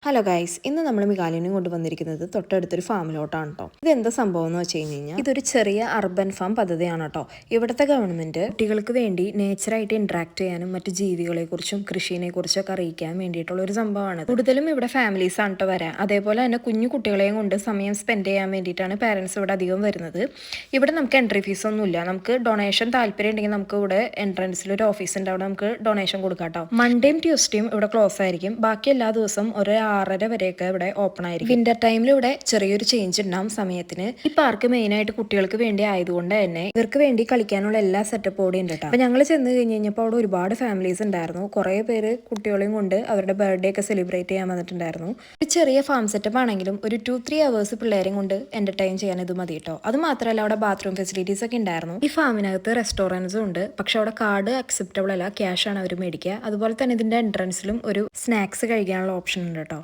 Hello guys, ഇന്ന് നമ്മൾ മികാലിനെ കൊണ്ടുവന്നിരിക്കുന്നത് തൊട്ടടുത്തൊരു ഫാമിലോട്ടാണ് കേട്ടോ. ഇത് എന്താ സംഭവം എന്ന് വെച്ച് കഴിഞ്ഞാൽ ഇതൊരു ചെറിയ അർബൻ ഫാം പദ്ധതിയാണ് കേട്ടോ. ഇവിടുത്തെ ഗവൺമെന്റ് കുട്ടികൾക്ക് വേണ്ടി നേച്ചറായിട്ട് ഇന്ററാക്ട് ചെയ്യാനും മറ്റു ജീവികളെ കുറിച്ചും കൃഷിയെ കുറിച്ചൊക്കെ അറിയിക്കാൻ വേണ്ടിയിട്ടുള്ള ഒരു സംഭവമാണ്. കൂടുതലും ഇവിടെ ഫാമിലീസ് ആണ് കേട്ടോ വരാം. അതേപോലെ തന്നെ കുഞ്ഞു കുട്ടികളെയും കൊണ്ട് സമയം സ്പെൻഡ് ചെയ്യാൻ വേണ്ടിയിട്ടാണ് പാരന്റ്സ് ഇവിടെ അധികം വരുന്നത്. ഇവിടെ നമുക്ക് എൻട്രി ഫീസ് ഒന്നുമില്ല. നമുക്ക് ഡൊണേഷൻ താല്പര്യം ഉണ്ടെങ്കിൽ നമുക്ക് ഇവിടെ എൻട്രൻസിൽ ഒരു ഓഫീസ് ഉണ്ട്, അവിടെ നമുക്ക് ഡൊണേഷൻ കൊടുക്കാം കേട്ടോ. മൺഡേയും ട്യൂസ്ഡേയും ഇവിടെ ക്ലോസ് ആയിരിക്കും. ബാക്കി എല്ലാ ദിവസവും ഒരു 6:30 വരെയൊക്കെ ഇവിടെ ഓപ്പൺ ആയിരിക്കും. വിന്റർ ടൈമിൽ ഇവിടെ ചെറിയൊരു ചേഞ്ച് ഉണ്ടാവും സമയത്തിന്. ഈ പാർക്ക് മെയിൻ ആയിട്ട് കുട്ടികൾക്ക് വേണ്ടി ആയതുകൊണ്ട് തന്നെ ഇവർക്ക് വേണ്ടി കളിക്കാനുള്ള എല്ലാ സെറ്റപ്പും ഇവിടെ ഉണ്ട് കേട്ടോ. അപ്പൊ ഞങ്ങൾ ചെന്ന് കഴിഞ്ഞപ്പോൾ അവിടെ ഒരുപാട് ഫാമിലീസ് ഉണ്ടായിരുന്നു. കുറെ പേര് കുട്ടികളെയും കൊണ്ട് അവരുടെ ബർത്ത്ഡേ ഒക്കെ സെലിബ്രേറ്റ് ചെയ്യാൻ വന്നിട്ടുണ്ടായിരുന്നു. ഒരു ചെറിയ ഫാം സെറ്റപ്പ് ആണെങ്കിലും ഒരു 2-3 hours പിള്ളേരെയും കൊണ്ട് എന്റർടൈൻ ചെയ്യാൻ ഇത് മതി കേട്ടോ. അത് മാത്രമല്ല അവിടെ ബാത്റൂം ഫെസിലിറ്റീസ് ഒക്കെ ഉണ്ടായിരുന്നു. ഈ ഫാമിനകത്ത് റെസ്റ്റോറൻറ്റ്സും ഉണ്ട്, പക്ഷെ അവിടെ കാർഡ് അക്സെപ്റ്റബിൾ അല്ല, ക്യാഷ് ആണ് അവർ മേടിക്കുക. അതുപോലെ തന്നെ ഇതിന്റെ എൻട്രൻസിലും ഒരു സ്നാക്സ് കഴിക്കാനുള്ള ഓപ്ഷൻ ഉണ്ട് കേട്ടോ.